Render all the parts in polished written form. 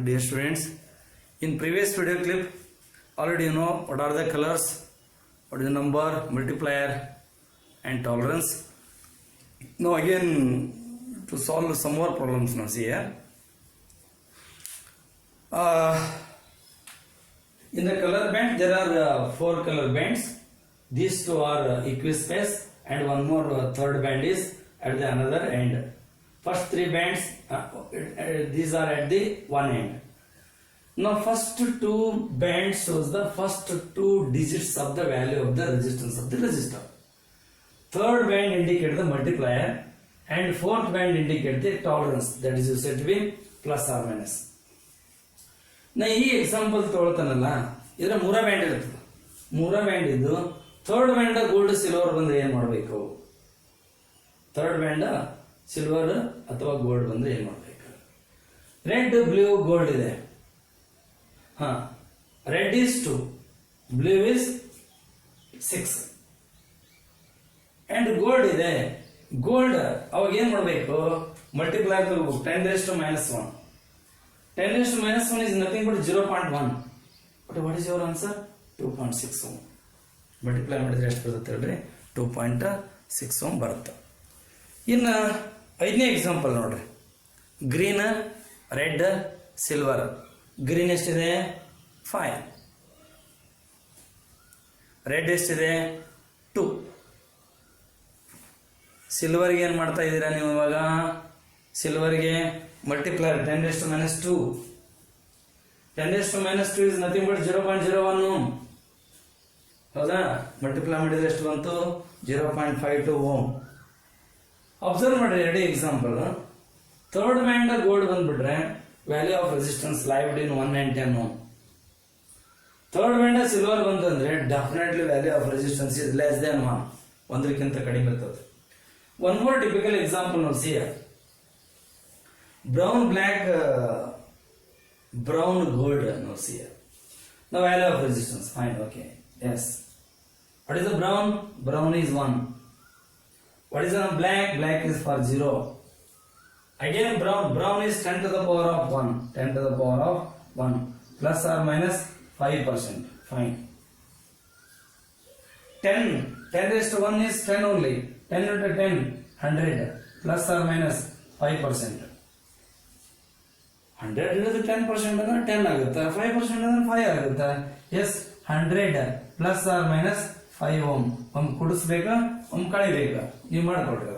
Dear students, in previous video clip, already you know what are the colors, what is the number, multiplier and tolerance. Now again to solve some more problems now see here. In the color band there are 4 color bands. These two are equispaced and one more third band is at the another end. First 3 bands these are at the one end. Now first 2 bands shows the first 2 digits of the value of the resistance of the resistor. Third band indicate the multiplier and fourth band indicate the tolerance, that is said to be plus or minus. ನಾ ಈ example ತೊಗೊಳ್ತಾನಲ್ಲ ಇದರ 3 band ಇರ್ತದೆ. 3 band ಇದ್ದು third band gold silver ಬಂದ್ರೆ ಏನ್ ಮಾಡಬೇಕು? Third band silver ಅಥವಾ gold ಬಂದ್ರೆ ಏನ್ ಮಾಡಬೇಕು? ರೆಡ್ ಬ್ಲೂ ಗೋಲ್ಡ್ ಇದೆ. Red is 2, blue is 6 and gold ಇದೆ. ಗೋಲ್ಡ್ ಅವಾಗ ಏನ್ ಮಾಡಬೇಕು? ಮಲ್ಟಿಪ್ಲೈ ತಗೋಬೇಕು. 10 raised to minus 1. 10 raised to minus 1 is nothing but 0.1. But what is your answer? 2.6 ohm. Multiply ಮಾಡಿದ್ರೆ ಎಷ್ಟು ಬರುತ್ತೆ ಹೇಳ್ರಿ? 2.6 ohm ಬರುತ್ತೆ. ಇನ್ನು 5ನೇ ಎಕ್ಸಾಂಪಲ್ ನೋಡ್ರಿ. Green, red, silver. ಗ್ರೀನ್ ಎಷ್ಟಿದೆ? 5. ರೆಡ್ ಎಷ್ಟಿದೆ? 2. ಸಿಲ್ವರ್ಗೆ ಏನು ಮಾಡ್ತಾ ಇದ್ದೀರಾ ನೀವು ಇವಾಗ? ಸಿಲ್ವರ್ಗೆ multiplier 10 raised to minus 2. 10 raised to minus 2 is nothing but 0.01 ohm. ಹೌದಾ? ಮಲ್ಟಿಪ್ಲೈ ಮಾಡಿದ್ರೆ ಎಷ್ಟು ಬಂತು? 0.52 ohm. ಅಬ್ಸರ್ವ್ ಮಾಡ್ರಿ ready example. Third band gold ಬಂದ್ಬಿಟ್ರೆ value of resistance lived in 1 and 10 ohm. Third band silver ಬಂತಂದ್ರೆ definitely value of resistance is less than 1. ಒಂದಕ್ಕಿಂತ ಕಡಿಮೆ ಇರ್ತದೆ. ಒನ್ ಮೋರ್ ಟಿಪಿಕಲ್ ಎಕ್ಸಾಂಪಲ್ ನಾವು see brown black brown gold no see here. The value of resistance fine, okay, yes. What is the brown? Brown is 1. What is the black? Black is for 0. Again brown is 10 to the power of 1. 10 to the power of 1 plus or minus 5%, fine. 10 raised to 1 is 10 only. 10 into 10 100 plus or minus 5%. 100 ಇರೋದು 10% ಅಂದ್ರೆ 10 ಆಗುತ್ತೆ. 5% ಅಂದ್ರೆ 5 ಆಗುತ್ತೆ. Yes 100 plus or minus 5 ohm. ಒಮ್ಮೆ ಕುಡಿಸ್ಬೇಕಾ ಒಮ್ಮೆ ಕಳಿಬೇಕಾ? ನೀವು ಮಾಡ್ಕೊಡ್ರಿ.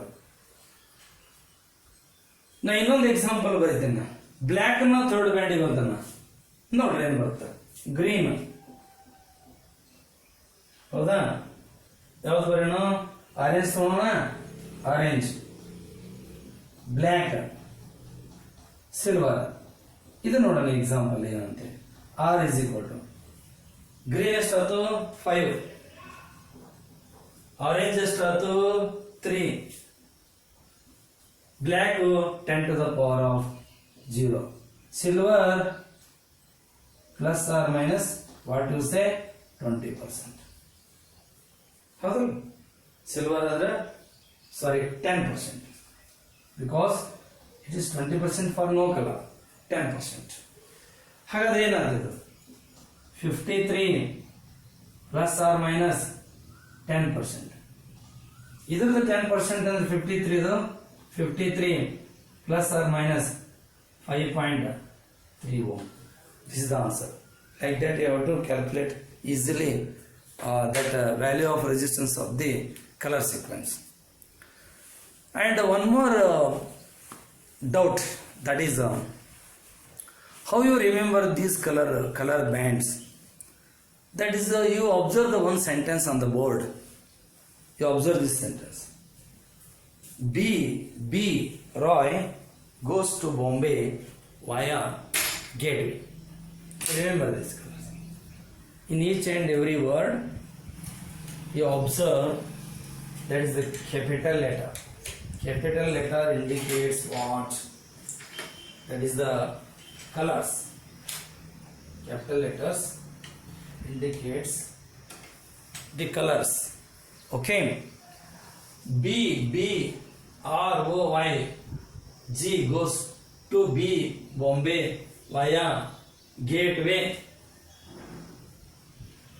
ನಾ ಇನ್ನೊಂದು ಎಕ್ಸಾಂಪಲ್ ಬರೀತೀನಿ. ಬ್ಲ್ಯಾಕ್ ನ ಥರ್ಡ್ ಬ್ಯಾಂಡಿಗೆ ಬಂತನ ನೋಡ್ರಿ ಏನ್ ಬರುತ್ತೆ? ಗ್ರೀನ್. ಹೌದಾ? ಯಾವ್ದು ಬರೋಣ? ಆರೆಂಜ್ ತಗೋಣ. Orange, black, silver. ಇದು ನೋಡೋಣ ಎಕ್ಸಾಂಪಲ್ ಏನಂತೆ. R is equal to green ಎಷ್ಟಾಯ್ತು? 5. ಆರೆಂಜ್ ಎಷ್ಟಾಯ್ತು? 3. Black 10 to the power of 0. Silver plus or minus what you say 20%. ಹೌದು? ಸಿಲ್ವರ್ ಆದ್ರೆ sorry 10% because it is 20% for no colour. 10%. ಹಾಗಾದ್ರೆ ಏನಾದ್ರು 53 ಪ್ಲಸ್ ಆರ್ ಮೈನಸ್ 10%. ಇದ್ರದ್ದು 10% ಅಂದ್ರೆ 53 plus or minus 5.3 ohm. This is the answer. Like that you have to calculate easily that value of resistance of the color sequence. And one more doubt, that is how you remember these color bands. That is you observe the one sentence on the board. You observe this sentence. B Roy goes to Bombay via Gateway. Remember this colors. In each and every word you observe that is the capital letter. Capital letter indicates what? That is the colors. Capital letters indicates the colors. Okay. B R O Y G goes to B Bombay via gateway.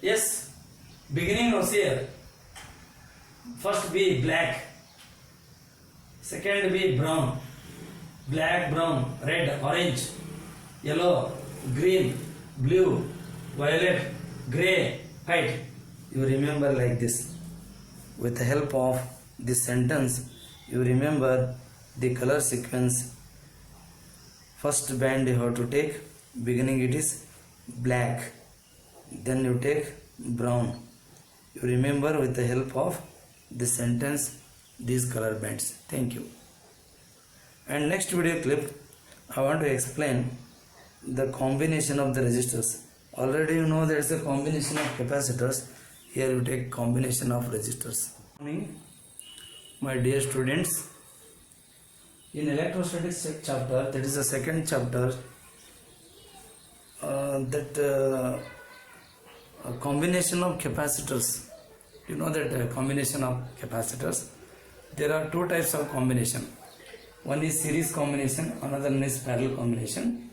Yes, beginning was here. First be black, second be brown, black, brown, red, orange, yellow, green, blue, violet, grey, white. You remember like this. With the help of this sentence, you remember the color sequence. First band you have to take, beginning it is black, then you take brown. You remember with the help of this sentence these color bands. Thank you. And next video clip I want to explain the combination of the resistors. Already you know there is a combination of capacitors. Here you take combination of resistors. Good morning, my dear students. In electrostatics chapter, that is the second chapter, combination of capacitors. You know that combination of capacitors. There are two types of combination. One is series combination, another one is parallel combination.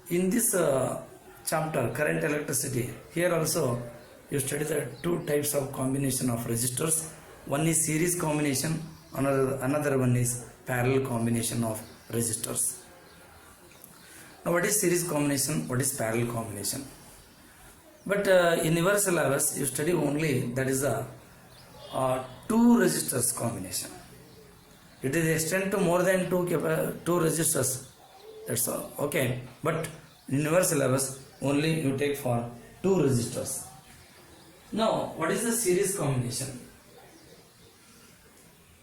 In this chapter, current electricity, here also you study the two types of combination of resistors. One is series combination, another one is parallel combination of resistors. Now what is series combination, what is parallel combination? But in your syllabus you study only that is a two resistors combination. It is extend to more than two resistors. That's all. Okay. But in your syllabus only you take for two resistors. Now what is the series combination?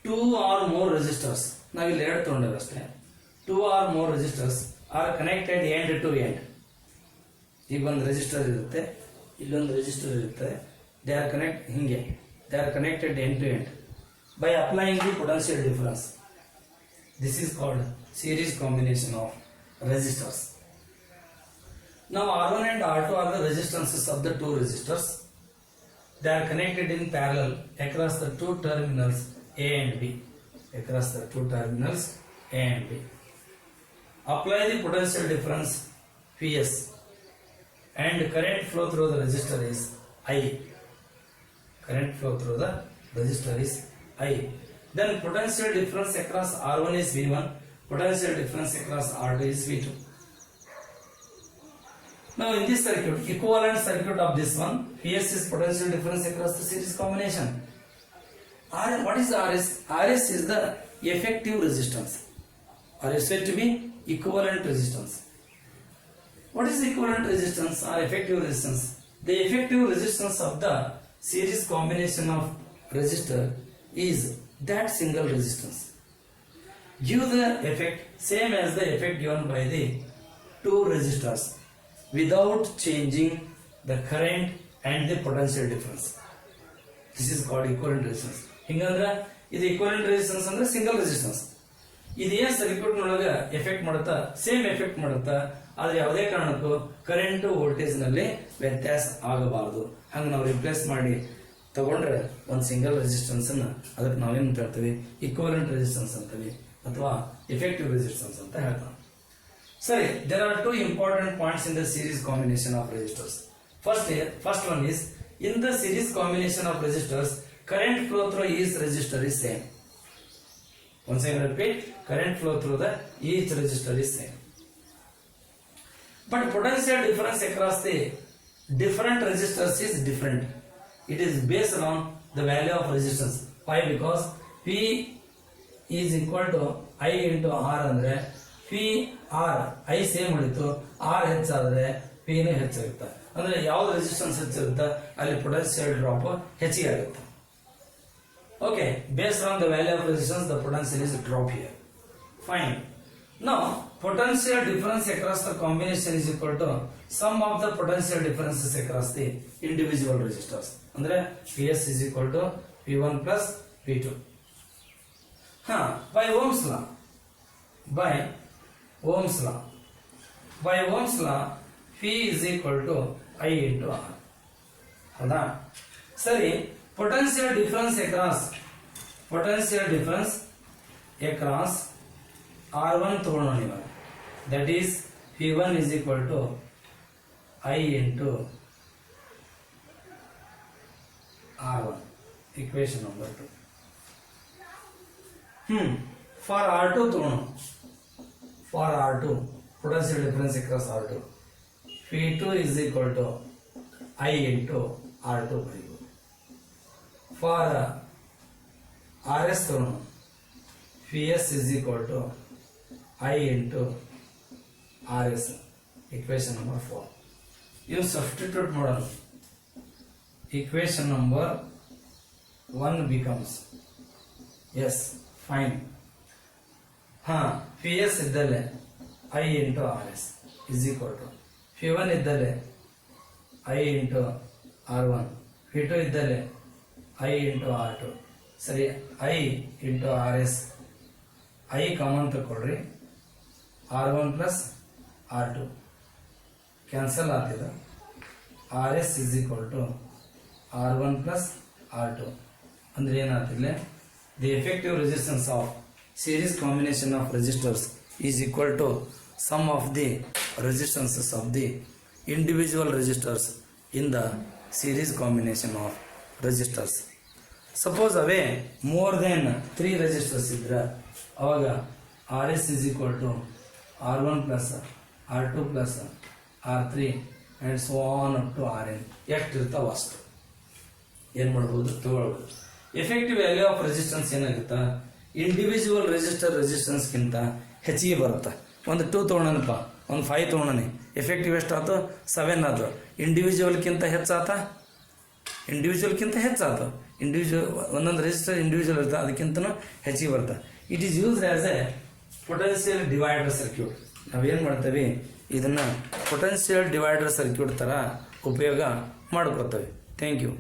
Two or more resistors. Now we later understand. Two or more resistors are connected end to end. Even resistor irutte, illond resistor irutte. They are connected end to end by applying the potential difference. This is called series combination of resistors. Now R1 and R2 are the resistances of the two resistors. They are connected in parallel across the two terminals A and B. Across the two terminals A and B. Apply the potential difference Ps and current flow through the resistor is I. Current flow through the resistor is I. Then potential difference across R1 is V1, potential difference across R2 is V2. Now in this circuit, equivalent circuit of this one, Ps is potential difference across the series combination. What is RS? RS is the effective resistance, or is said to be equivalent resistance. What is equivalent resistance or effective resistance? The effective resistance of the series combination of resistor is that single resistance. Give the effect same as the effect given by the two resistors without changing the current and the potential difference. This is called equivalent resistance. ಹಿಂಗಂದ್ರೆ ಇದು equivalent resistance ಅಂದ್ರೆ single resistance. ಇದು ಏನು circuit ನೊಳಗೆ effect ಮಾಡುತ್ತಾ same effect ಮಾಡುತ್ತಾ, ಆದ್ರೆ ಯಾವುದೇ ಕಾರಣಕ್ಕೂ ಕರೆಂಟ್ ವೋಲ್ಟೇಜ್ ನಲ್ಲಿ ವ್ಯತ್ಯಾಸ ಆಗಬಾರದು. ಹಂಗ ನಾವು ರಿಪ್ಲೇಸ್ ಮಾಡಿ ತಗೊಂಡ್ರೆ ಒಂದು ಸಿಂಗಲ್ ರೆಸಿಸ್ಟೆನ್ಸ್ ಅನ್ನ ಅದಕ್ಕೆ ನಾವೇನ್ ಹೇಳ್ತೀವಿ, ಈಕ್ವಲೆಂಟ್ ರೆಸಿಸ್ಟೆನ್ಸ್ ಅಂತೀವಿ ಅಥವಾ ಎಫೆಕ್ಟಿವ್ ರೆಸಿಸ್ಟೆನ್ಸ್ ಅಂತ ಹೇಳ್ತಾವೆ. ಸರಿ, there are two important points in the series combination of resistors. First one is, in the series combination of resistors, current flow through each resistor is same. Once again repeat, current flow through the each resistor is same. But potential difference across the different resistors is different. It is based on the value of resistance. Why? Because P is equal to I into R ಅಂದ್ರೆ P R I same ಉಳಿತು, R ಹೆಚ್ಚಾದ್ರೆ P ನೇ ಹೆಚ್ಚಾಗುತ್ತೆ. ಅಂದ್ರೆ ಯಾವ್ದು resistance ಹೆಚ್ಚಿರುತ್ತೆ ಅಲ್ಲಿ potential drop ಹೆಚ್ಚಿಗೆ ಆಗುತ್ತೆ. Okay, based on the value of resistance, the potential is drop here. Fine. Now, potential difference across the combination is equal to sum of the potential differences across the individual resistors. Andre Ps is equal to P1 plus P2. By Ohm's law. By Ohm's law, P is equal to I into R. ಹೌದಾ? ಸರಿ, potential difference across R1 ತಗೊಳ್ಳೋಣ ಇವಾಗ. That is P1 is equal to I into R1. Equation number 2. For R2 ತೋಣ. For R2, potential difference across R2. P2 is equal to I into R2 ಬರೀಬೋದು. For RS ತೋಣ. PS is equal to I into RS. Equation number 4. You substitute ಮಾಡೋಣ. Equation number 1 becomes, yes, fine. PS ಇದ್ದಲ್ಲೇ I into RS is equal to P1 ಇದ್ದಲ್ಲೇ I into R1, P2 ಇದ್ದಲ್ಲೇ I into R2. ಸರಿ, I into RS, I common ತಗೊಳ್ರಿ, R1 plus R2 cancel ಆಗ್ತಿದೆ. RS is equal to R1 plus R2. ಅಂದ್ರೆ ಏನಾಗ್ತಿಲ್ಲ, the effective resistance of series combination of resistors is equal to sum of the resistances of the individual resistors in the series combination of resistors. Suppose away more than 3 resistors idra, avaga RS is equal to R1 plus R2 plus R3 and so on up to Rn. ಎಷ್ಟು ಇರ್ತಾವ ಅಷ್ಟು ಏನು ಮಾಡ್ಬೋದು, ತಗೊಳ್ಬೋದು. Effective value of resistance ಏನಾಗುತ್ತಾ, individual ರೆಸಿಸ್ಟೆನ್ಸ್ಗಿಂತ ಹೆಚ್ಚಿಗೆ ಬರುತ್ತೆ. ಒಂದು 2 ತೊಗೊಳನಪ್ಪ, ಒಂದು 5 ತೊಗೊಳನಿ, ಎಫೆಕ್ಟಿವ್ ಎಷ್ಟಾಯ್ತು 7 ಆಯ್ತು. ಇಂಡಿವಿಜುವಲ್ಗಿಂತ ಹೆಚ್ಚಾತ, ಇಂಡಿವಿಜುವಲ್ ಒಂದೊಂದು ರೆಸಿಸ್ಟರ್ ಇಂಡಿವಿಜುವಲ್ ಇರುತ್ತೆ, ಅದಕ್ಕಿಂತನೂ ಹೆಚ್ಚಿಗೆ ಬರುತ್ತೆ. It is used as a potential divider circuit. ನಾವೇನು ಮಾಡ್ತೇವೆ, ಇದನ್ನ ಪೊಟೆನ್ಷಿಯಲ್ ಡಿವೈಡರ್ ಸರ್ಕ್ಯೂಟ್ ಥರ ಉಪಯೋಗ ಮಾಡ್ಕೊತೇವೆ. Thank you.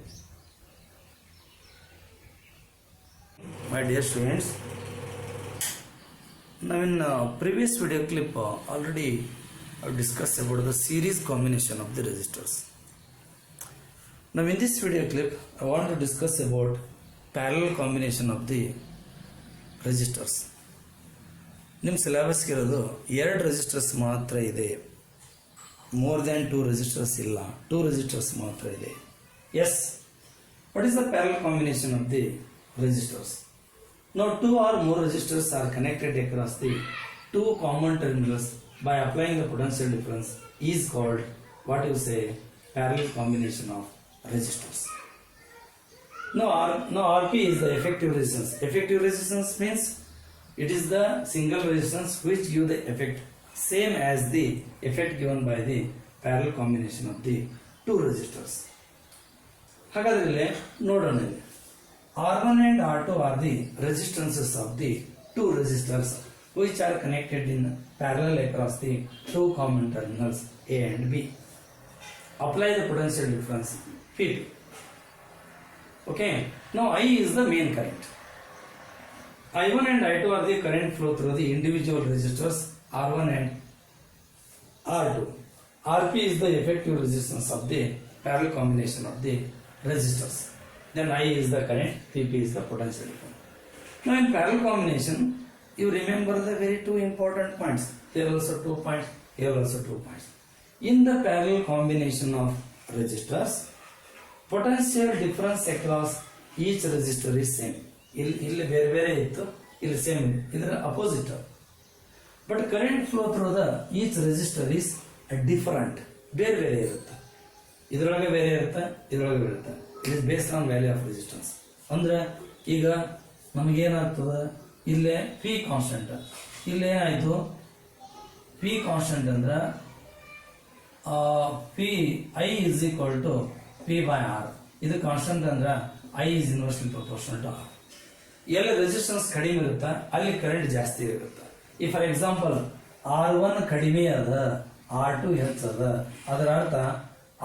My dear students, now in previous video clip already I discussed about the series combination of the resistors. Now in this video clip I want to discuss about parallel combination of the resistors. ನಿಮ್ಮ ಸಿಲೆಬಸ್ಗೆ ಇರೋದು 2 resistors ಮಾತ್ರ ಇದೆ, more than 2 resistors ಇಲ್ಲ, 2 resistors ಮಾತ್ರ ಇದೆ. Yes, what is the parallel combination of the resistors? Now 2 or more resistors are connected across the 2 common terminals by applying the potential difference is called, what you say, parallel combination of resistors. Now RP is the effective resistance. Effective resistance means it is the single resistance which give the effect same as the effect given by the parallel combination of the 2 resistors. ಹಾಗಾದ್ರೆ ನೋಡೋಣ. R1 and R2 are the resistances of the 2 resistors which are connected in parallel across the 2 common terminals A and B. Apply the potential difference P2. Okay. Now I is the main current. I1 and I2 are the current flow through the individual resistors R1 and R2. RP is the effective resistance of the parallel combination of the resistors. Then I is the current, Pp is the potential difference. Now in parallel combination, you remember the very 2 important points. Here also 2 points, here also 2 points. In the parallel combination of resistors, potential difference across each resistor is same. ಇಲ್ಲಿ ಬೇರೆ ಬೇರೆ ಇತ್ತು, ಇಲ್ಲಿ same ಇದೆ, ಇದರ opposite. But current flow through the each resistor is different, ಬೇರೆ ಬೇರೆ ಇರುತ್ತೆ. ಇದರೊಳಗೆ ಬೇರೆ ಇರುತ್ತೆ, ಇದರೊಳಗೆ ಬೇರೆ ಇರುತ್ತೆ. It is based on value of resistance. ಅಂದ್ರೆ ಈಗ ನಮಗೇನಾಗ್ತದೆ, ಇಲ್ಲೇ ಪಿ ಕಾನ್ಸ್ಟೆಂಟ್, ಇಲ್ಲೇನಾಯ್ತು ಪಿ ಕಾನ್ಸ್ಟೆಂಟ್ ಅಂದ್ರೆ P I is equal to P by R. ಇದು ಕಾನ್ಸ್ಟೆಂಟ್ ಅಂದ್ರೆ I is inversely proportional to R. ಎಲ್ಲಿ ರೆಸಿಸ್ಟೆನ್ಸ್ ಕಡಿಮೆ ಇರುತ್ತೆ ಅಲ್ಲಿ ಕರೆಂಟ್ ಜಾಸ್ತಿ ಇರುತ್ತೆ. ಈ ಫಾರ್ ಎಕ್ಸಾಂಪಲ್ R1 ಕಡಿಮೆ ಅದ, R2 ಹೆಚ್ಚದ, ಅದರ ಅರ್ಥ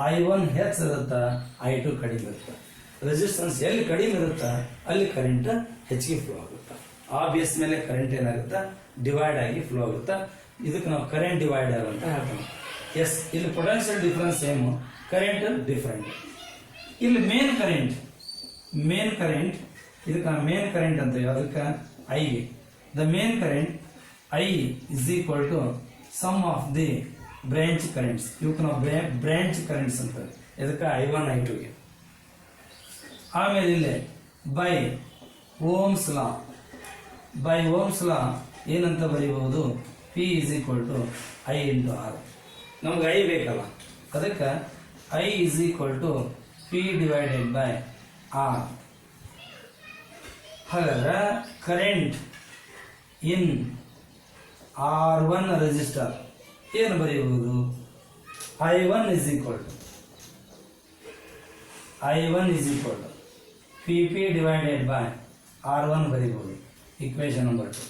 I1 ಹೆಚ್ಚಿರುತ್ತೆ, I2 ಕಡಿಮೆ ಇರುತ್ತೆ. ರೆಸಿಸ್ಟೆನ್ಸ್ ಎಲ್ಲಿ ಕಡಿಮೆ ಇರುತ್ತೆ ಅಲ್ಲಿ ಕರೆಂಟ್ ಹೆಚ್ಚಿಗೆ ಫ್ಲೋ ಆಗುತ್ತೆ. ಆ ಬೇಸ್ ಮೇಲೆ ಕರೆಂಟ್ ಏನಾಗುತ್ತೆ, ಡಿವೈಡ್ ಆಗಿ ಫ್ಲೋ ಆಗುತ್ತೆ. ಇದಕ್ಕೆ ನಾವು ಕರೆಂಟ್ ಡಿವೈಡರ್ ಅಂತ ಹೇಳ್ತೀವಿ. ಎಸ್, ಇಲ್ಲಿ potential difference same, current different. ಇಲ್ಲಿ ಮೇನ್ ಕರೆಂಟ್ ಇದಕ್ಕೆ ಮೇನ್ ಕರೆಂಟ್ ಅಂತ ಅದಕ್ಕೆ ಐಗೆ the main current I is equal to sum of the branch currents, ಇವಕ್ಕೆ ನಾವು ಬ್ರಾಂಚ್ ಕರೆಂಟ್ಸ್ ಅಂತಾರೆ. ಇದಕ್ಕೆ I1 I2ಗೆ. ಆಮೇಲೆ ಇಲ್ಲಿ by Ohm's law, by Ohm's law ಏನಂತ ಬರೀಬಹುದು, P is equal to I into R. ನಮ್ಗೆ I ಬೇಕಲ್ಲ, ಅದಕ್ಕೆ I is equal to P divided by R. ಹಾಗಾದ್ರೆ ಕರೆಂಟ್ ಇನ್ R1 ರೆಸಿಸ್ಟರ್ ಏನು ಬರೆಯಬಹುದು, I1 is equal to PP divided by R1 ಬರೀಬಹುದು. Equation number 2.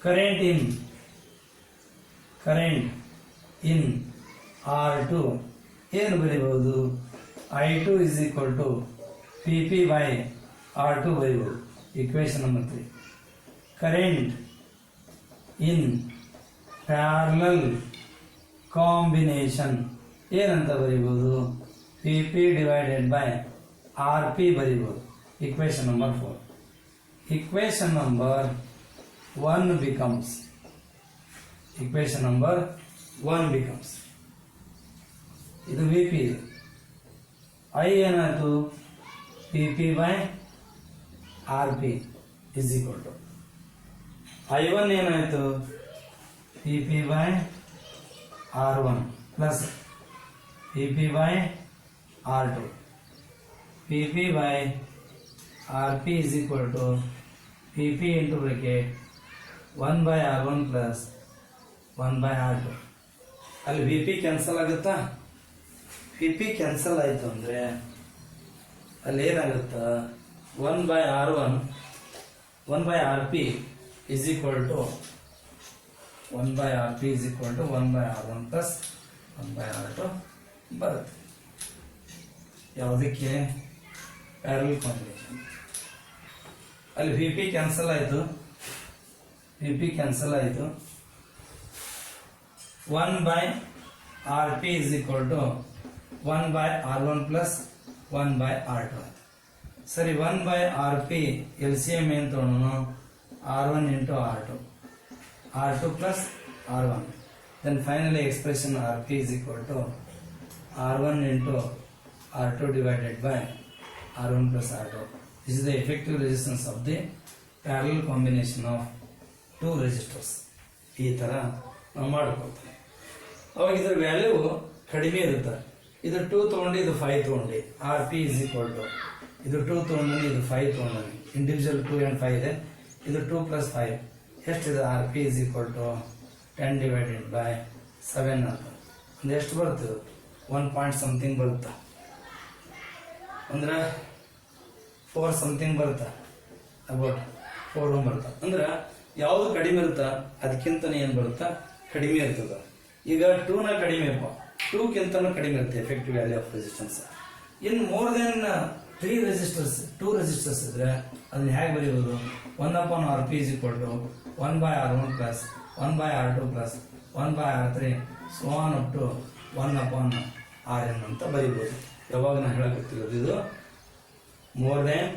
Current in R2 ಏನು ಬರೀಬಹುದು, I2 is equal to PP by R2 ಬರೀಬಹುದು. Equation number 3. Current in parallel combination ಏನಂತ ಬರೀಬಹುದು, PP divided by RP ಬರೀಬಹುದು. Equation number 4. Equation number 1 becomes ಇದು VP, I ಏನಾಯ್ತು, PP by RP is equal to I1 ಏನಾಯ್ತು, PP by R1 plus PP by R2. PP by RP is equal to PP into bracket 1 by R1 plus 1 by R2. ಅಲ್ಲಿ VP cancel ಆಗುತ್ತಾ, PP cancel ಆಯಿತು ಅಂದರೆ ಅಲ್ಲಿ ಏನಾಗುತ್ತಾ, 1 by R1 1 by RP is equal to 1 by RP is equal to 1 by R1 plus 1 by R2 ಬರುತ್ತೆ. ಯಾವುದಕ್ಕೆ, parallel combination. ಅಲ್ಲಿ VP cancel ಆಯಿತು, 1 by RP is equal to 1 by R1 plus 1 by R2. ಸರಿ, 1 by RP LCM ಏನು ತಗೊಳ್ಳೋಣ, R1 into R2 plus R1. Then finally expression RP is equal to R1 into R2 divided by R1 plus R2. This is the effective resistance of the parallel combination of two resistors. ಈ ಥರ ನಾವು ಮಾಡ್ಕೊಳ್ತೀವಿ. ಅವಾಗ ಇದರ value ಕಡಿಮೆ ಇರುತ್ತೆ. ಇದು 2 ತೊಗೊಂಡು ಇದು 5 ತೊಗೊಂಡು RP is equal to ಇದು 2 ತೊಗೊಂಡು ಇದು 5 ತೊಗೊಂಡು ಇಂಡಿವಿಜುವಲ್ 2 and 5 ಇದೆ. ಇದು 2 plus 5 ಎಷ್ಟಿದೆ, RP is equal to 10 divided by 7 ಅಂತ. ಅಂದ್ರೆ ಎಷ್ಟು ಬರುತ್ತೆ, 1 point something ಬರುತ್ತೆ, ಅಂದ್ರೆ 4 something ಬರುತ್ತೆ, ಅಬೌಟ್ 4 Ohm ಬರುತ್ತೆ. ಅಂದ್ರೆ ಯಾವುದು ಕಡಿಮೆ ಇರುತ್ತಾ ಅದಕ್ಕಿಂತನೇ ಏನು ಬರುತ್ತಾ, ಕಡಿಮೆ ಇರ್ತದೆ. ಈಗ 2ನ ಕಡಿಮೆ, 2ಕ್ಕಿಂತನೂ ಕಡಿಮೆ ಇರುತ್ತೆ effective value of resistance. In more than 2 resistors ಇದ್ರೆ ಅದನ್ನ ಹೇಗೆ ಬರೆಯುವುದು, 1/RP is equal to 1 by R1 plus 1 by R2 plus 1 by R3 so on up to 1/Rn ಅಂತ ಬರೀಬಹುದು. ಯಾವಾಗ ನಾನು ಹೇಳಕತ್ತಿರೋದು, ಇದು ಮೋರ್ ದೆನ್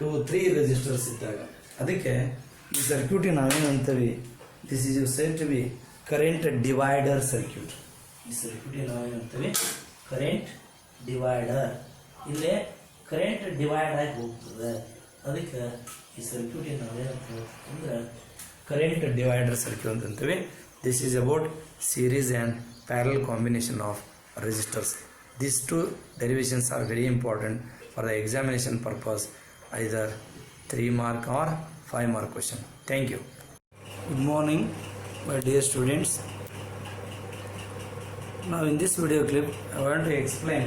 2-3 ರೆಸಿಸ್ಟರ್ಸ್ ಇದ್ದಾಗ. ಅದಕ್ಕೆ ಈ ಸರ್ಕ್ಯೂಟ್ ನಾವೇನು ಅಂತೀವಿ, this is said to be current divider circuit. ಈ ಸರ್ಕ್ಯೂಟ್ ನಾವೇನು ಅಂತೀವಿ, ಕರೆಂಟ್ ಡಿವೈಡರ್. ಇಲ್ಲೇ ಕರೆಂಟ್ ಡಿವೈಡ್ ಆಗಿ ಹೋಗ್ತದೆ, ಅದಕ್ಕೆ ಈ ಸರ್ಕ್ಯೂಟ್ ನಾವೇನಂತೀವಿ ಅಂದ್ರೆ ಕರೆಂಟ್ ಡಿವೈಡರ್ ಸರ್ಕ್ಯೂಟ್ ಅಂತೀವಿ. This is about series and parallel combination of resistors. These two derivations are very important for the examination purpose, either 3 mark or 5 mark question. Thank you. Good morning, my dear students. Now in this video clip I want to explain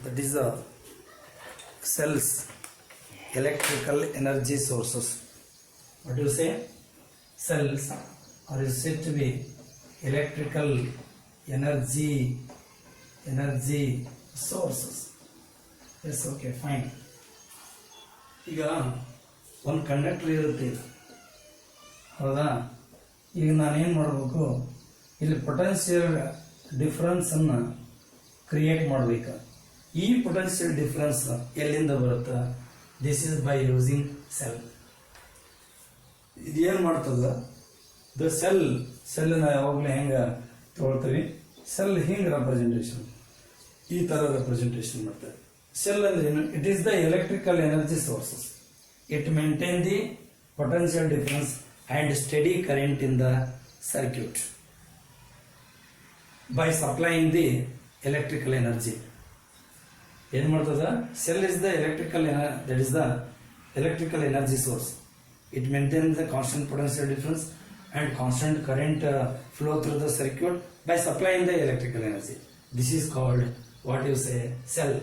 that is the cells electrical energy sources. What do you say? Cells are said to be electrical energy sources. Yes, okay, fine. ಈಗ ಒಂದು conductor ಇರುತ್ತೆ, ಹೌದಾ? ಈಗ ನಾನೇನು ಮಾಡಬೇಕು, ಇಲ್ಲಿ potential difference ಅನ್ನ create ಮಾಡಬೇಕು. ಈ ಪೊಟೆನ್ಷಿಯಲ್ ಡಿಫರೆನ್ಸ್ ಎಲ್ಲಿಂದ ಬರುತ್ತೆ? This is by using cell. ಇದೇನು ಮಾಡ್ತದ, ದ ಸೆಲ್ ಸೆಲ್ ನಾವು ಯಾವಾಗಲೂ ಹೆಂಗೆ ತೊಗೊಳ್ತೀವಿ, ಸೆಲ್ ಹಿಂಗೆ ರೆಪ್ರೆಸೆಂಟೇಷನ್, ಈ ಥರ ರೆಪ್ರೆಸೆಂಟೇಷನ್ ಮಾಡ್ತಾರೆ. ಸೆಲ್ ಅಂದ್ರೆ ಏನು? It is the electrical energy sources. It maintain the potential difference and steady current in the circuit by supplying the electrical energy. ಏನು ಮಾಡ್ತದ? Cell is the that is the electrical energy source. It maintains the constant potential difference and constant current flow through the circuit by supplying the electrical energy. This is called, what you say, cell.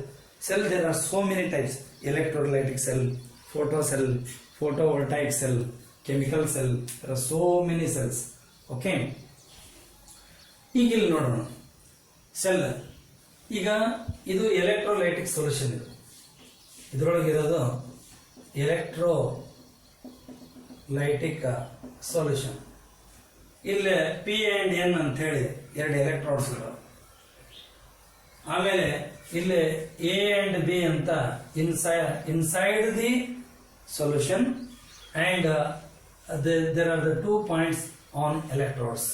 Cell, there are so many types: electrolytic cell, photovoltaic cell, chemical cell. There are so many cells. Okay, ಈಗ ಇಲ್ಲಿ ನೋಡೋಣ cell. ಈಗ ಇದು electrolytic solution. ಇದರೊಳಗೆ ಇರೋದು electrolytic solution. ಇಲ್ಲಿ P and N ಅಂತ ಹೇಳಿ ಎರಡು ಎಲೆಕ್ಟ್ರೋಡ್ಸ್ ಇದಾವೆ. ಆಮೇಲೆ ಇಲ್ಲಿ ಎ ಅಂಡ್ ಬಿ ಅಂತ inside the solution, and there are the 2 points on electrodes.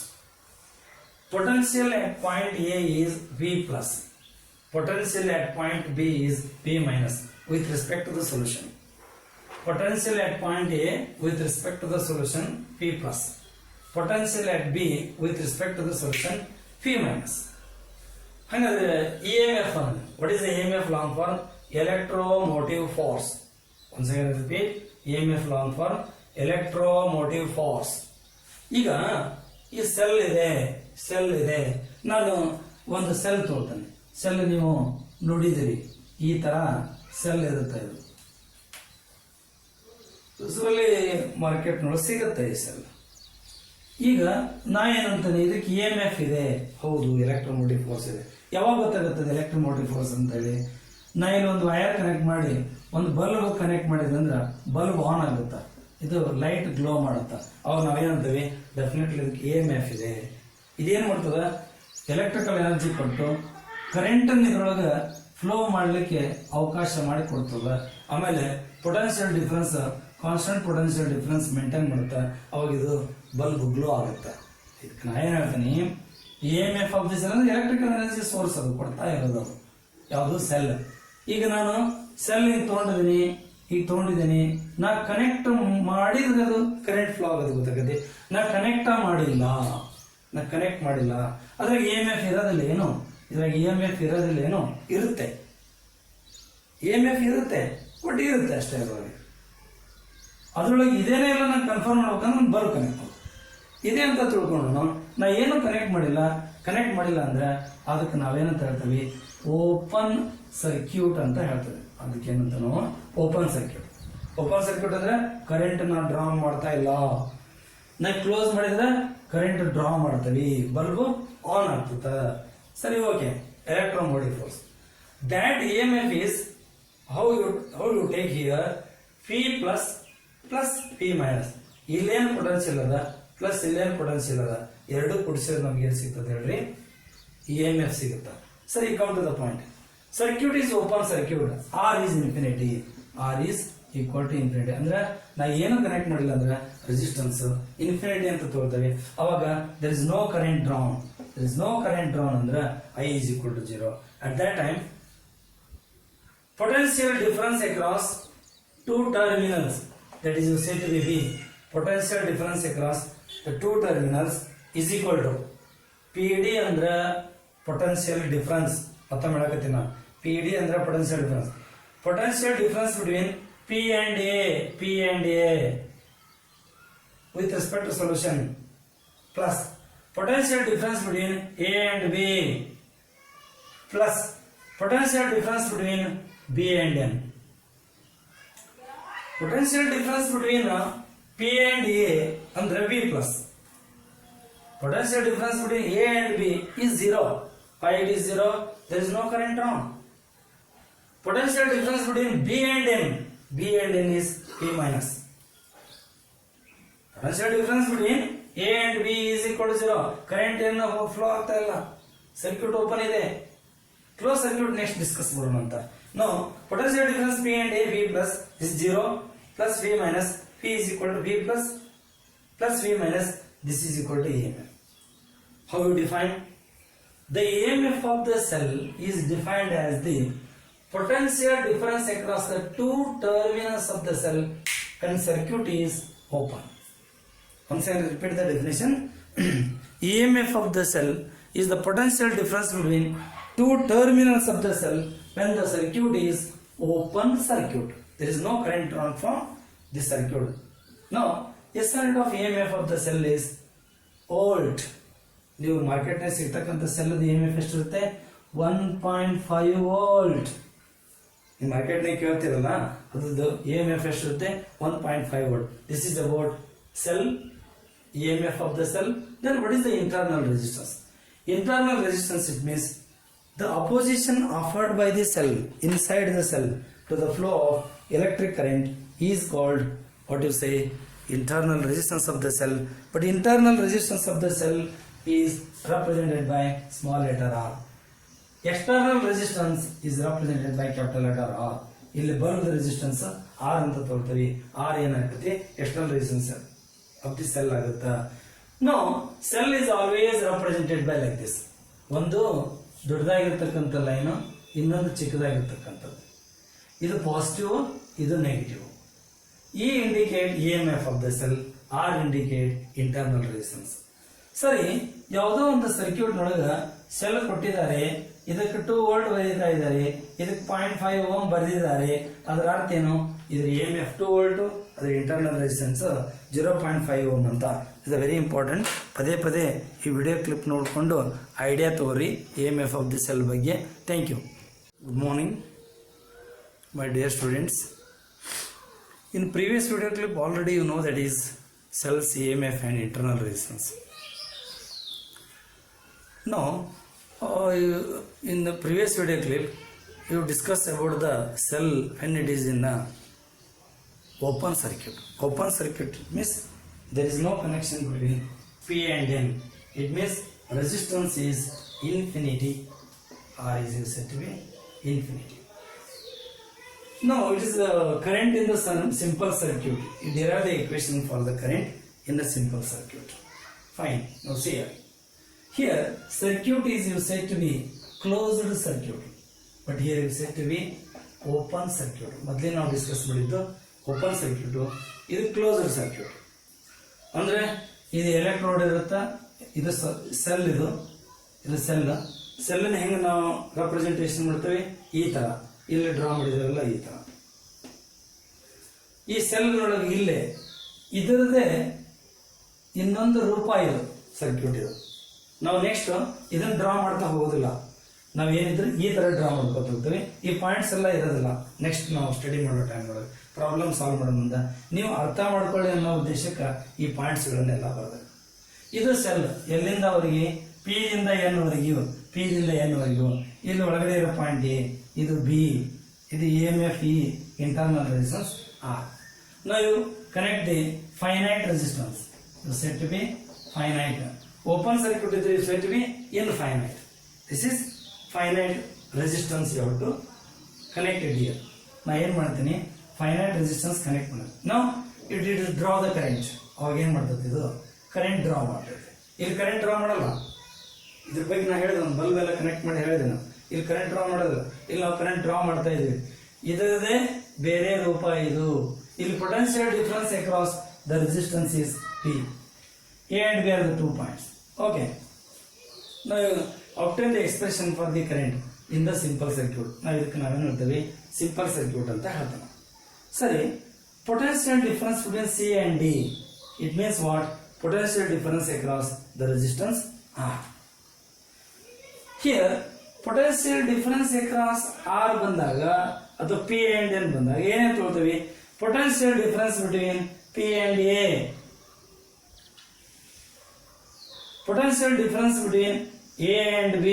Potential at point A is V plus. Potential at point B is P minus with respect to the solution. Potential at point A with respect to the solution P plus. Potential at B with respect to the solution P minus. Hangadre EMF, what is the EMF long for? Electromotive force. Once again repeat, EMF long for electromotive force. ಈಗ ಈ cell ಇದೆ, ನಾನು ಒಂದು cell ತೋಳ್ತೇನೆ. Cell ನೀವು ನೋಡಿದಿರಿ, ಈ ತರ cell ಇರುತ್ತೆ. ಇದು ಯೂಸುವಲಿ ಮಾರ್ಕೆಟ್ನೊಳಗೆ ಸಿಗುತ್ತೆ ಈ ಸೆಲ್. ಈಗ ನಾ ಏನಂತಾನೆ, ಇದಕ್ಕೆ EMF ಇದೆ, ಹೌದು ಎಲೆಕ್ಟ್ರೋಮೋಟಿವ್ ಫೋರ್ಸ್ ಇದೆ. ಯಾವಾಗ ಗೊತ್ತಾಗುತ್ತದೆ ಎಲೆಕ್ಟ್ರೋಮೋಟಿವ್ ಫೋರ್ಸ್ ಅಂತ ಹೇಳಿ? ನಾ ಇಲ್ಲಿ ಒಂದು ವೈರ್ ಕನೆಕ್ಟ್ ಮಾಡಿ ಒಂದು ಬಲ್ಬ್ ಕನೆಕ್ಟ್ ಮಾಡಿದಂದ್ರೆ ಬಲ್ಬ್ ಆನ್ ಆಗುತ್ತಾ, ಇದು ಲೈಟ್ ಗ್ಲೋ ಮಾಡುತ್ತಾ, ಅವಾಗ ನಾವೇನಂತೀವಿ, ಡೆಫಿನೆಟ್ಲಿ ಇದಕ್ಕೆ EMF ಇದೆ. ಇದೇನು ಮಾಡ್ತದ? ಎಲೆಕ್ಟ್ರಿಕಲ್ ಎನರ್ಜಿ ಕೊಟ್ಟು ಕರೆಂಟ್ ಅನ್ನು ಇದರೊಳಗೆ ಫ್ಲೋ ಮಾಡಲಿಕ್ಕೆ ಅವಕಾಶ ಮಾಡಿ ಕೊಡ್ತದ. ಆಮೇಲೆ potential difference, constant potential difference maintain ಮಾಡುತ್ತಾ, ಅವಾಗ ಇದು ಬಲ್ಬ್ ಗ್ಲೋ ಆಗುತ್ತೆ. ಇದಕ್ಕೆ ನಾ ಏನ್ ಹೇಳ್ತೀನಿ, EMF ಆಫ್ ದಿಸ್ ಅಂದ್ರೆ ಎಲೆಕ್ಟ್ರಿಕಲ್ ಎನರ್ಜಿ ಸೋರ್ಸ್ ಅದು ಕೊಡ್ತಾ ಇರೋದು. ಯಾವುದು? ಸೆಲ್. ಈಗ ನಾನು ಸೆಲ್ ತಗೊಂಡಿದ್ದೀನಿ, ನಾ ಕನೆಕ್ಟ್ ಮಾಡಿದ್ರೆ ಅದು ಕರೆಂಟ್ ಫ್ಲೋ ಆಗೋದು ಗೊತ್ತಾಗುತ್ತೆ. ನಾ ಕನೆಕ್ಟ್ ಮಾಡಿಲ್ಲ, ಅದ್ರಾಗ EMF ಇರೋದಿಲ್ಲ ಏನು? ಇದ್ರಾಗ EMF ಇರೋದಿಲ್ಲ ಏನೋ? ಇರುತ್ತೆ, EMF ಇರುತ್ತೆ, ಬಟ್ ಇರುತ್ತೆ ಅಷ್ಟೇ. ಅದ್ರೊಳಗೆ ಇದೇನೇ ಇಲ್ಲ, ನಾನು ಕನ್ಫರ್ಮ್ ಮಾಡ್ಬೇಕಂದ್ರೆ ಬಲ್ಬ್ ಕನೆಕ್ಟ್ ಇದೆ ಅಂತ ತಿಳ್ಕೊಂಡು ನಾ ಏನು ಕನೆಕ್ಟ್ ಮಾಡಿಲ್ಲ ಅಂದ್ರೆ ಅದಕ್ಕೆ ನಾವೇನಂತ ಹೇಳ್ತೀವಿ? ಓಪನ್ ಸರ್ಕ್ಯೂಟ್ ಅಂತ ಹೇಳ್ತೇವೆ. ಅದಕ್ಕೆ ಏನಂತ ನಾವು ಓಪನ್ ಸರ್ಕ್ಯೂಟ್ ಅಂದ್ರೆ ಕರೆಂಟ್ ನಾ ಡ್ರಾ ಮಾಡ್ತಾ ಇಲ್ಲ. ನಾ ಕ್ಲೋಸ್ ಮಾಡಿದ್ರೆ ಕರೆಂಟ್ ಡ್ರಾ ಮಾಡ್ತೀವಿ, ಬಲ್ಬ್ ಆನ್ ಆಗ್ತದ. ಸರಿ, okay. Electromotive force, that EMF is how you take here P plus P minus. ಇಲ್ಲೇನು ಪೊಟೆನ್ಷಿಯಲ್ ಅದ ಪ್ಲಸ್ ಇಲ್ಲೇನು ಪೊಟೆನ್ಷಿಯಲ್ ಅದ, ಎರಡು ಕೂಡಿಸಿದ್ರೆ ನಮ್ಗೆ ಏನು ಸಿಗ್ತದೆ ಹೇಳ್ರಿ? EMF ಸಿಗುತ್ತಾ. ಸರಿ, come to the point. Circuit is open circuit, R is infinity. R is equal to infinity. ಅಂದ್ರೆ ನಾ ಏನು ಕನೆಕ್ಟ್ ಮಾಡಿಲ್ಲ ಅಂದ್ರೆ ರೆಸಿಸ್ಟೆನ್ಸ್ ಇನ್ಫಿನಿಟಿ ಅಂತ ತೋರ್ತೇವೆ. ಅವಾಗ there is no current drawn. ಅಂದ್ರೆ I is equal to 0. At that time, potential difference across two terminals, that is you say to be V, potential difference across the two terminals is equal to PD ಅಂದ್ರೆ potential difference. ಮತ್ತ ಮಾಡಕತ್ತೀನಿ ನಾನು, PD ಅಂದ್ರೆ potential difference. Potential difference between P and A with respect to solution plus potential difference between A and B plus potential difference between B and N. Potential difference between P and A ಅಂದ್ರೆ V plus. Potential difference between A and B is 0. Why it is 0? There is no current drawn. Potential difference between B and N is P minus. Potential difference between A and B is equal to 0. Current ಏನು flow ಆಗ್ತಾ ಇಲ್ಲ, circuit open ಇದೆ. Close circuit next discuss ಮಾಡೋಣ ಅಂತ. No, potential difference P and A, V plus is 0 plus V minus, P is equal to V plus V minus, this is equal to EMF. How you define? The EMF of the cell is defined as the potential difference across the two terminals of the cell when circuit is open. Once I repeat the definition. EMF of the cell is the potential difference between two terminals of the cell when the circuit is open circuit. There is no current run from the circuit. Now, S unit of EMF of the cell is volt. ನೀವು market ನಲ್ಲಿ ಸಿಗ್ತಕ್ಕಂಥ cell EMF ಎಷ್ಟಿರುತ್ತೆ 1.5 volt. ನೀವು market ನಲ್ಲಿ ಕೇಳ್ತಿರಲ್ಲ ಅದ್ರದ್ದು EMF ಎಷ್ಟಿರುತ್ತೆ 1.5 volt. This is about cell EMF of the cell. Then what is the internal resistance? Internal resistance, it means the opposition offered by the cell inside the cell to the flow of electric current is called, what you say, internal resistance of the cell. But internal resistance of the cell is represented by small letter r. External resistance is represented by capital letter R. ಇಲ್ಲಿ bulb resistance R ಅಂತ ತಗೊಳ್ತೀವಿ. R ಏನಾಗ್ತದೆ external resistance of the cell ಆಗುತ್ತಾ. Now cell is always represented by like this. ಒಂದು ದೊಡ್ಡದಾಗಿರ್ತಕ್ಕಂಥ line, ಇನ್ನೊಂದು ಚಿಕ್ಕದಾಗಿರ್ತಕ್ಕಂಥದ್ದು. ಇದು positive, ಇದು negative. E indicate EMF of the cell, R indicate internal resistance. ಸರಿ, ಯಾವುದೋ ಒಂದು ಸರ್ಕ್ಯೂಟ್ ನೊಳಗ ಸೆಲ್ ಕೊಟ್ಟಿದ್ದಾರೆ, ಇದಕ್ಕೆ 2 ವೋಲ್ಟ್ ಬರೀತಾ ಇದ್ದಾರೆ, ಇದಕ್ಕೆ 0.5 ಓಮ್ ಬರೆದಿದ್ದಾರೆ. ಅದರ ಅರ್ಥ ಏನು? ಇದ್ರ EMF 2 ವೋಲ್ಟ್, ಅದರ ಇಂಟರ್ನಲ್ ರೆಸಿಸ್ಟೆನ್ಸ್ 0.5 ಓಮ್ ಅಂತ. Is very important. ಪದೇ ಪದೇ ಈ ವಿಡಿಯೋ ಕ್ಲಿಪ್ ನೋಡಿಕೊಂಡು ಐಡಿಯಾ ತಗೋರಿ EMF ಆಫ್ ದಿ ಸೆಲ್ ಬಗ್ಗೆ. Thank you. Good morning my dear students. In previous video clip already you know that is cells EMF and internal resistance. Now in the previous video clip you discussed about the cell when it is in a open circuit. Open circuit means there is no connection between P and N. It means resistance is infinity, or is said to be infinity. No, it is current in the simple circuit. You derive the equation for the current in the simple circuit. Fine. Now see here. Here circuit is you said to be closed circuit, but here you said to be open circuit. ಮೊದಲೇ ನಾವು discuss ಮಾಡಿದ್ದು open circuit, ಇದು closed circuit. ಅಂದ್ರೆ ಇದು electrode ಇರುತ್ತಾ, ಇದು cell, ಇದು cell ಹೆಂಗೆ ನಾವು ರೆಪ್ರೆಸೆಂಟೇಷನ್ ಮಾಡ್ತೇವೆ ಈ ತರ. ಇಲ್ಲಿ ಡ್ರಾ ಮಾಡಿದ್ರಲ್ಲ ಈ ತರ. ಈ ಸೆಲ್ ಒಳಗೆ ಇಲ್ಲೇ ಇದರದೇ ಇನ್ನೊಂದು ರೂಪ ಇದು ಸರ್ಕ್ಯೂಟ್. ಇದು ನಾವು ನೆಕ್ಸ್ಟ್ ಇದನ್ನ ಡ್ರಾ ಮಾಡ್ತಾ ಹೋಗೋದಿಲ್ಲ. ನಾವ್ ಏನಿದ್ರೆ ಈ ತರ ಡ್ರಾ ಮಾಡ್ಕೊತ ಹೋಗ್ತೀವಿ. ಈ ಪಾಯಿಂಟ್ಸ್ ಎಲ್ಲ ಇರೋದಿಲ್ಲ. ನೆಕ್ಸ್ಟ್ ನಾವು ಸ್ಟಡಿ ಮಾಡೋ ಟೈಮ್ ಒಳಗೆ ಪ್ರಾಬ್ಲಮ್ ಸಾಲ್ವ್ ಮಾಡೋ ಮುಂದೆ ನೀವು ಅರ್ಥ ಮಾಡ್ಕೊಳ್ಳಿ ಅನ್ನೋ ಉದ್ದೇಶಕ್ಕೆ ಈ ಪಾಯಿಂಟ್ಸ್ ಗಳನ್ನೆಲ್ಲ ಬರ್ತದೆ. ಇದು ಸೆಲ್ ಎಲ್ಲಿಂದ ಅವರಿಗೆ ಪಿ ದಿಂದ ಎನ್ ವರೆಗೂ, ಪಿ ದಿಂದ ಎನ್ ವರೆಗೂ. ಇಲ್ಲಿ ಒಳಗಡೆ ಇರೋ ಪಾಯಿಂಟ್ ಎ, ಇದು ಬಿ, ಇದು EMF E, internal resistance R. Now you connect the finite resistance. You said to be finite. Open circuit is said to be infinite. This is finite resistance you have to connect it here. Now ಏನು ಮಾಡ್ತೀನಿ, finite resistance connect ಮಾಡಿ. Now it will draw the current. ಅವಾಗ ಏನು ಮಾಡ್ತದೆ, ಇದು current draw ಮಾಡ್ತದೆ. ಇಲ್ಲಿ current draw ಮಾಡಲ್ಲ. ಇದ್ರ ಬಗ್ಗೆ ನಾ ಹೇಳಿದೆ, ಒಂದು ಬಲ್ಬ್ ಎಲ್ಲ ಕನೆಕ್ಟ್ ಮಾಡಿ ಹೇಳಿದೆ ನಾನು. ಇಲ್ಲಿ ಕರೆಂಟ್ ಡ್ರಾ ಮಾಡೋದು, ಇಲ್ಲಿ ನಾವು ಕರೆಂಟ್ ಡ್ರಾ ಮಾಡ್ತಾ ಇದೀವಿ. ಇದರದೇ ಬೇರೆ ರೂಪ ಇದು. ಇಲ್ಲಿ potential difference across the resistance is P. A and B are the 2 points. Okay. Now obtain the expression for the current in the simple circuit. ನಾವು ಇದಕ್ಕೆ ನಾವೇನು ಹೇಳ್ತೇವೆ, ಸಿಂಪಲ್ ಸರ್ಕ್ಯೂಟ್ ಅಂತ ಹೇಳ್ತೇವೆ. ಸರಿ, potential difference between C and D. It means what? Potential difference across the resistance R. Here potential difference across R ಬಂದಾಗ ಅಥವಾ P and N ಬಂದಾಗ ಏನೇ ತಗೊಳ್ತೀವಿ, potential difference between P and A, potential difference between A and B,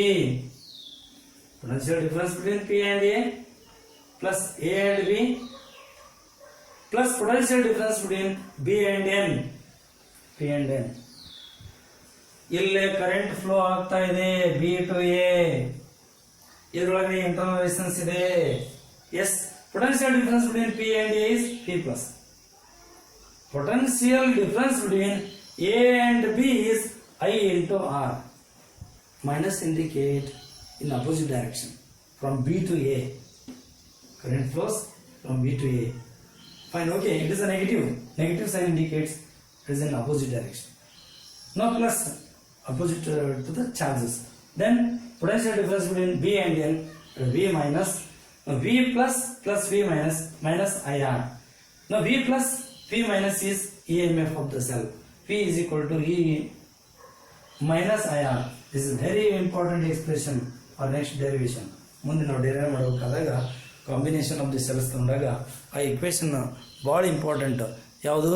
potential difference between P and A plus A and B plus potential difference between B and N, P and N. ಇಲ್ಲೇ current flow ಆಗ್ತಾ ಇದೆ B to A, ಇದರೊಳಗೆ internal resistance ಇದೆ. Yes, potential difference between P and A is P plus. Potential difference between A and B is I into R. minus indicate in opposite direction from B to A. Current flows from B to A. Fine, okay, it is a negative. Negative sign indicates it is in opposite direction. Now plus, opposite to the charges. Then potential difference between B and N, V minus, V plus V minus IR. Now V plus V minus is EMF of the cell. V is equal to E minus IR. This is very important expression for next derivation. ಮುಂದೆ ನಾವು derive ಮಾಡಬೇಕಾದಾಗ combination of the cells ತಗೊಂಡಾಗ ಆ equation ಭಾಳ important. ಯಾವುದು?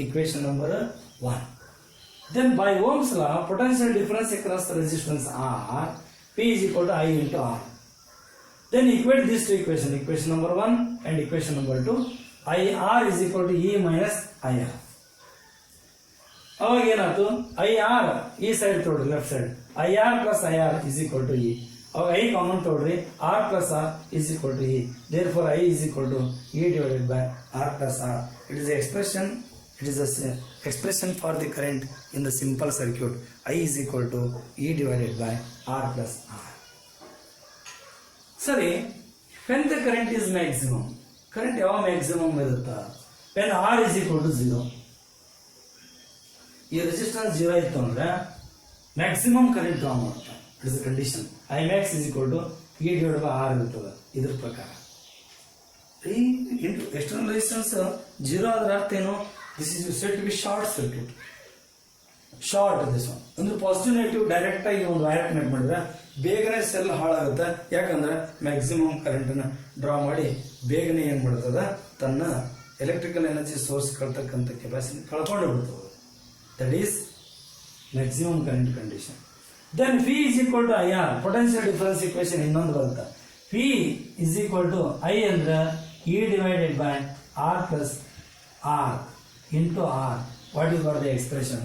Equation number 1. Then by Ohm's law, potential difference across the resistance R, P is equal to I into R. Then equate these two equation, equation number 1 and equation number 2. IR is equal to E minus IR. ಅವಾಗ ಏನಾಯ್ತು? IR ಈ side ತಗೊಳ್ರಿ, left side, IR plus IR is equal to E. ಅವಾಗ I common ತಗೊಳ್ರಿ, R plus R is equal to E. Therefore I is equal to E divided by R plus R. It is expression. It is a expression for the current in the simple circuit. I is equal to E divided by R plus R. Sorry, when the current is maximum, current ಯಾವ maximum ಇರುತ್ತಾ? When R is equal to 0. ಈ resistance 0 ಇತ್ತು ಅಂದ್ರೆ maximum current draw ಮಾಡುತ್ತೆ. It is condition. I max is equal to E divided by R ಇರ್ತದೆ ಇದ್ರ ಪ್ರಕಾರ. ಈ ಎಕ್ಸ್ಟರ್ನಲ್ ರೆಸಿಸ್ಟೆನ್ಸ್ 0 ಆದ್ರೆ ಅರ್ಥ ಏನು? This is said to be short circuit. Short this one. ಅಂದ್ರೆ ಪಾಸಿಟಿವ್ ನೆಗೆಟಿವ್ ಡೈರೆಕ್ಟ್ ಆಗಿ ಒಂದು ವೈರ್ ಕನೆಕ್ಟ್ ಮಾಡಿದ್ರೆ ಬೇಗನೆ ಸೆಲ್ ಹಾಳಾಗುತ್ತೆ. ಯಾಕಂದ್ರೆ ಮ್ಯಾಕ್ಸಿಮಮ್ ಕರೆಂಟ್ ಅನ್ನ ಡ್ರಾ ಮಾಡಿ ಬೇಗನೆ ಏನ್ ಮಾಡ್ತದ, ತನ್ನ ಎಲೆಕ್ಟ್ರಿಕಲ್ ಎನರ್ಜಿ ಸೋರ್ಸ್ ಕಳ್ತಕ್ಕಂಥ ಕೆಪಾಸಿಟಿ ಕಳ್ಕೊಂಡು ಬಿಡ್ತದೆ. That is maximum current condition. Then V is equal to IR, potential difference equation ಇನ್ನೊಂದು ಬರುತ್ತೆ. P is equal to I ಅಂದ್ರೆ E divided by R plus R into R. What is the expression?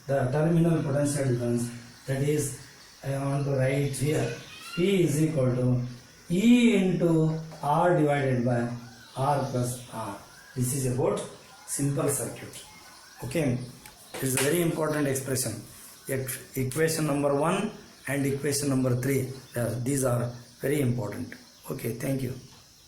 The terminal potential difference. That is, I want to write here. P is equal to E into R divided by R plus R. This is about simple circuit. Okay, it is a very important expression. Equation number 1 and equation number 3. These are very important. Okay, thank you.